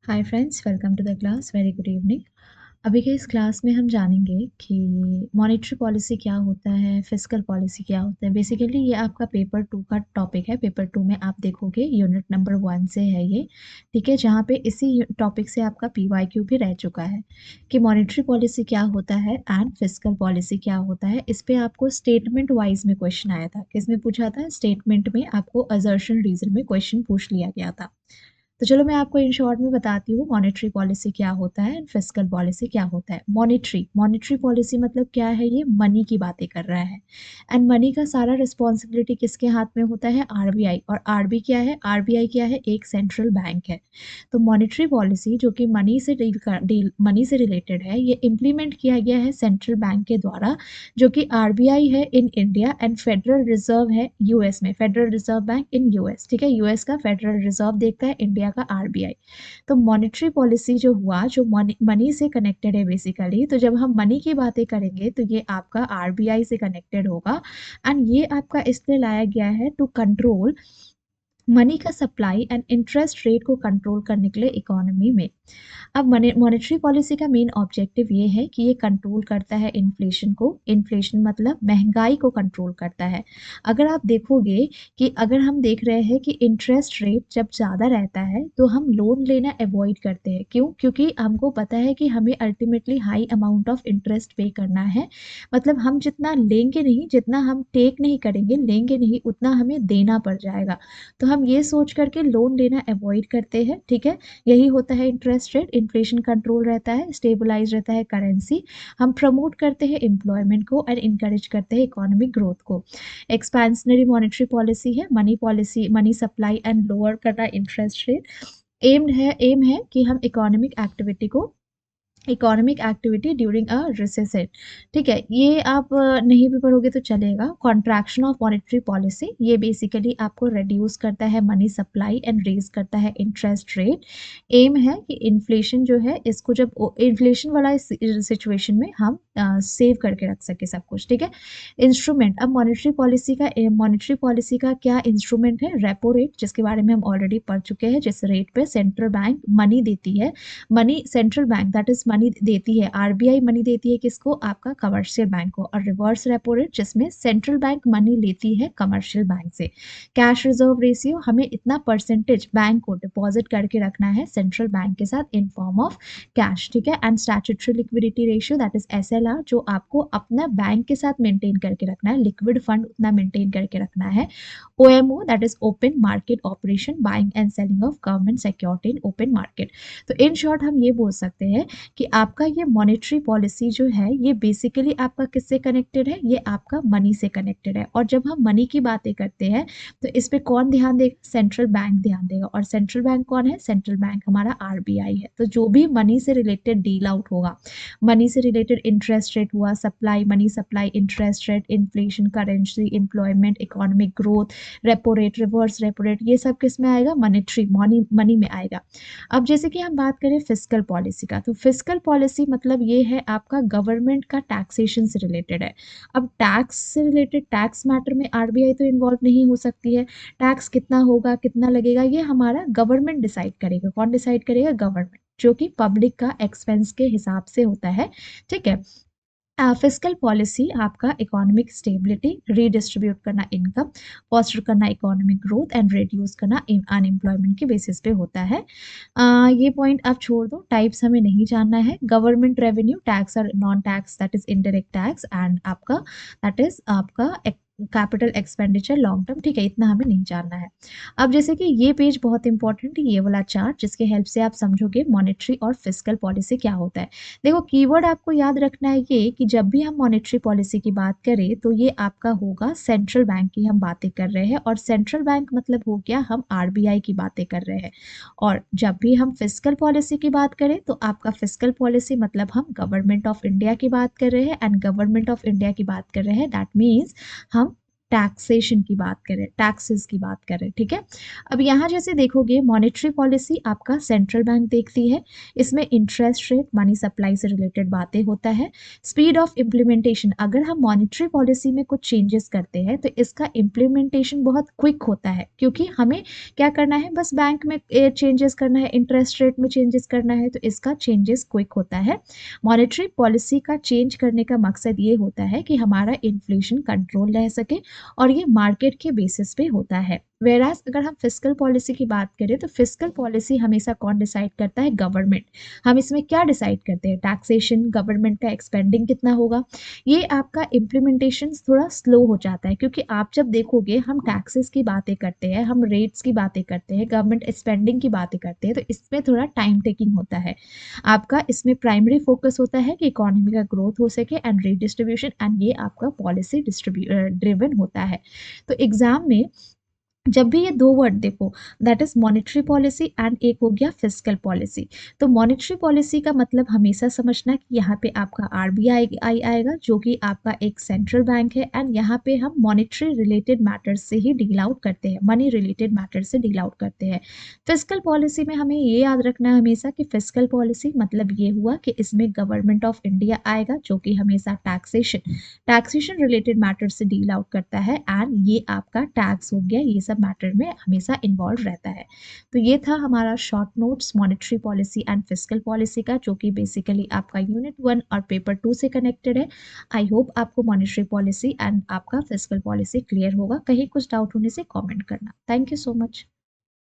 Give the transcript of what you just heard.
Hi friends, welcome to the class. Very good evening. अभी के इस क्लास में हम जानेंगे कि मॉनेटरी पॉलिसी क्या होता है, फिस्कल पॉलिसी क्या होता है। बेसिकली ये आपका पेपर 2 का टॉपिक है। पेपर 2 में आप देखोगे यूनिट नंबर 1 से है ये, ठीक है, जहाँ पे इसी टॉपिक से आपका पीवाईक्यू भी रह चुका है कि मॉनेटरी पॉलिसी क्या होता है एंड फिस्कल पॉलिसी क्या होता है। इस पे आपको स्टेटमेंट वाइज में क्वेश्चन आया था। किसमें पूछा था? स्टेटमेंट में आपको असर्शन रीजन में क्वेश्चन पूछ लिया गया था। तो चलो मैं आपको इन शॉर्ट में बताती हूँ मॉनेटरी पॉलिसी क्या होता है एंड फिस्कल पॉलिसी क्या होता है। मॉनेटरी पॉलिसी मतलब क्या है? ये मनी की बातें कर रहा है एंड मनी का सारा रिस्पॉन्सिबिलिटी किसके हाथ में होता है? आरबीआई। और आरबी क्या है? आरबीआई क्या है? एक सेंट्रल बैंक है। तो मॉनेटरी पॉलिसी जो कि मनी से रिलेटेड है, ये इम्प्लीमेंट किया गया है सेंट्रल बैंक के द्वारा, जो कि आरबीआई है in India and federal reserve है यूएस में। Federal reserve bank in US, ठीक है, यूएस का फेडरल रिजर्व देखता है, इंडिया का आरबीआई। तो मॉनेटरी पॉलिसी जो हुआ, जो मनी से कनेक्टेड है बेसिकली, तो जब हम मनी की बातें करेंगे तो ये आपका आरबीआई से कनेक्टेड होगा एंड ये आपका इसलिए लाया गया है टू कंट्रोल मनी का सप्लाई एंड इंटरेस्ट रेट को कंट्रोल करने के लिए इकोनॉमी में। अब मॉनेटरी पॉलिसी का मेन ऑब्जेक्टिव ये है कि ये कंट्रोल करता है इन्फ्लेशन को। इन्फ्लेशन मतलब महंगाई को कंट्रोल करता है। अगर आप देखोगे कि अगर हम देख रहे हैं कि इंटरेस्ट रेट जब ज़्यादा रहता है तो हम लोन लेना अवॉइड करते हैं। क्यों? क्योंकि हमको पता है कि हमें ultimately high amount of interest पे करना है। मतलब हम जितना लेंगे नहीं, जितना हम टेक नहीं करेंगे, लेंगे नहीं, उतना हमें देना पड़ जाएगा। तो हम ये सोच करके लोन लेना अवॉइड करते हैं, ठीक है। यही होता है इंटरेस्ट रेट। इन्फ्लेशन कंट्रोल रहता है, स्टेबलाइज रहता है करेंसी। हम प्रमोट करते हैं एम्प्लॉयमेंट को और इनकरेज करते हैं इकोनॉमिक ग्रोथ को। Expansionary monetary policy, money supply and lower करना इंटरेस्ट रेट। एम है कि हम economic activity during a recession, ठीक है। ये आप नहीं भी पढ़ोगे तो चलेगा। कॉन्ट्रैक्शन ऑफ मॉनेटरी पॉलिसी, ये बेसिकली आपको रिड्यूस करता है मनी सप्लाई एंड रेज करता है इंटरेस्ट रेट। एम है कि इन्फ्लेशन जो है, इसको जब इन्फ्लेशन वाला सिचुएशन में हम सेव करके रख सके सब कुछ, ठीक है। इंस्ट्रूमेंट, अब मॉनेटरी पॉलिसी का क्या इंस्ट्रूमेंट है? रेपो रेट, जिसके बारे में हम ऑलरेडी पढ़ चुके हैं, जिस रेट पे सेंट्रल बैंक मनी देती है। Money central bank that is money देती है, आरबीआई मनी देती है किसको? आपका कमर्शियल बैंक को। और रिवर्स रेपो रेट, जिसमें सेंट्रल बैंक मनी लेती है कमर्शियल बैंक से। कैश रिजर्व रेशियो, हमें इतना परसेंटेज बैंक को डिपॉजिट करके रखना है सेंट्रल बैंक के साथ इन फॉर्म ऑफ कैश, ठीक है। And statutory liquidity ratio that is SLR, जो आपको अपना बैंक के साथ मेंटेन करके रखना है, लिक्विड फंड उतना मेंटेन करके रखना है। OMO that is open market operation, buying and selling of government security in open market. तो इन शॉर्ट हम ये बोल सकते हैं कि आपका ये मॉनेटरी पॉलिसी जो है, ये बेसिकली आपका किससे कनेक्टेड है? ये आपका मनी से कनेक्टेड है। और जब हम मनी की बातें करते हैं तो इस पे कौन ध्यान देगा? सेंट्रल बैंक ध्यान देगा। और सेंट्रल बैंक कौन है? सेंट्रल बैंक हमारा आरबीआई है। तो जो भी मनी से रिलेटेड डील आउट होगा, मनी से रिलेटेड इंटरेस्ट रेट हुआ, supply, money supply, interest rate, inflation, currency, employment, economic growth, repo rate, reverse repo rate, ये सब किस में आएगा? मनी में आएगा। अब जैसे कि हम बात करें फिस्कल पॉलिसी का, तो फिस्कल पॉलिसी मतलब ये है आपका गवर्नमेंट का टैक्सेशन से रिलेटेड है। अब टैक्स से रिलेटेड, टैक्स मैटर में आरबीआई तो इन्वॉल्व नहीं हो सकती है। टैक्स कितना होगा, कितना लगेगा, ये हमारा गवर्नमेंट डिसाइड करेगा। कौन डिसाइड करेगा? गवर्नमेंट, जो कि पब्लिक का एक्सपेंस के हिसाब से होता है, ठीक है। फिस्कल पॉलिसी आपका इकोनॉमिक स्टेबिलिटी, रीडिस्ट्रीब्यूट करना इनकम, फोस्टर करना इकोनॉमिक ग्रोथ एंड रिड्यूस करना अनएम्प्लॉयमेंट के बेसिस पे होता है। ये पॉइंट आप छोड़ दो, टाइप्स हमें नहीं जानना है। गवर्नमेंट रेवेन्यू, टैक्स और non tax that is indirect tax, and आपका दैट इज आपका कैपिटल एक्सपेंडिचर लॉन्ग टर्म, ठीक है, इतना हमें नहीं जानना है। अब जैसे कि ये पेज बहुत इंपॉर्टेंट है, ये वाला चार्ट, जिसके हेल्प से आप समझोगे मॉनेटरी और फिस्कल पॉलिसी क्या होता है। देखो, कीवर्ड आपको याद रखना है ये कि जब भी हम मॉनेटरी पॉलिसी की बात करें तो ये आपका होगा सेंट्रल बैंक की हम बातें कर रहे हैं। और सेंट्रल बैंक मतलब हो गया हम आरबीआई की बातें कर रहे हैं। और जब भी हम फिस्कल पॉलिसी की बात करें तो आपका फिस्कल पॉलिसी मतलब हम गवर्नमेंट ऑफ इंडिया की बात कर रहे हैं। एंड गवर्नमेंट ऑफ इंडिया की बात कर रहे हैं दैट मीन्स हम टैक्सेशन की बात करें, टैक्सेस की बात करें, ठीक है। अब यहाँ जैसे देखोगे मॉनेटरी पॉलिसी आपका सेंट्रल बैंक देखती है, इसमें इंटरेस्ट रेट, मनी सप्लाई से रिलेटेड बातें होता है। स्पीड ऑफ इम्प्लीमेंटेशन, अगर हम मॉनेटरी पॉलिसी में कुछ चेंजेस करते हैं तो इसका इम्प्लीमेंटेशन बहुत क्विक होता है, क्योंकि हमें क्या करना है, बस बैंक में चेंजेस करना है, इंटरेस्ट रेट में चेंजेस करना है, तो इसका चेंजेस क्विक होता है। मॉनेटरी पॉलिसी का चेंज करने का मकसद ये होता है कि हमारा इन्फ्लेशन कंट्रोल रह सके, और ये मार्केट के बेसिस पे होता है। वेराज अगर हम फिस्कल पॉलिसी की बात करें तो फिस्कल पॉलिसी हमेशा कौन डिसाइड करता है, गवर्नमेंट। हम इसमें क्या डिसाइड करते हैं, टैक्सेशन, गवर्नमेंट का एक्सपेंडिंग कितना होगा। ये आपका इम्प्लीमेंटेशन थोड़ा स्लो हो जाता है, क्योंकि आप जब देखोगे हम टैक्सेस की बातें करते हैं, हम रेट्स की बातें करते हैं, गवर्नमेंट स्पेंडिंग की बातें करते हैं, तो इसमें थोड़ा टाइम टेकिंग होता है। आपका इसमें प्राइमरी फोकस होता है कि इकोनॉमी का ग्रोथ हो सके एंड रीडिस्ट्रीब्यूशन, एंड ये आपका पॉलिसी ड्रिवन होता है। तो एग्जाम में जब भी ये दो वर्ड देखो, that is monetary policy and एक हो गया फिस्कल पॉलिसी। तो मॉनेटरी पॉलिसी का मतलब हमेशा समझना कि यहाँ पे आपका आरबीआई आएगा, जो कि आपका एक सेंट्रल बैंक है, एंड यहाँ पे हम मॉनेटरी रिलेटेड मैटर्स से ही डील आउट करते हैं, मनी रिलेटेड मैटर्स से डील आउट करते हैं। फिस्कल पॉलिसी में हमें ये याद रखना है हमेशा कि फिस्कल पॉलिसी मतलब ये हुआ कि इसमें गवर्नमेंट ऑफ इंडिया आएगा, जो कि हमेशा टैक्सेशन रिलेटेड मैटर से डील आउट करता है, एंड ये आपका टैक्स हो गया, ये सब मैटर में हमेशा इन्वॉल्व रहता है। तो ये था हमारा short notes monetary policy and fiscal policy का, जो कि बेसिकली आपका यूनिट 1 और पेपर 2 से कनेक्टेड है। आई होप आपको मॉनेटरी पॉलिसी एंड आपका फिस्कल पॉलिसी क्लियर होगा। कहीं कुछ डाउट होने से कॉमेंट करना। Thank you so much.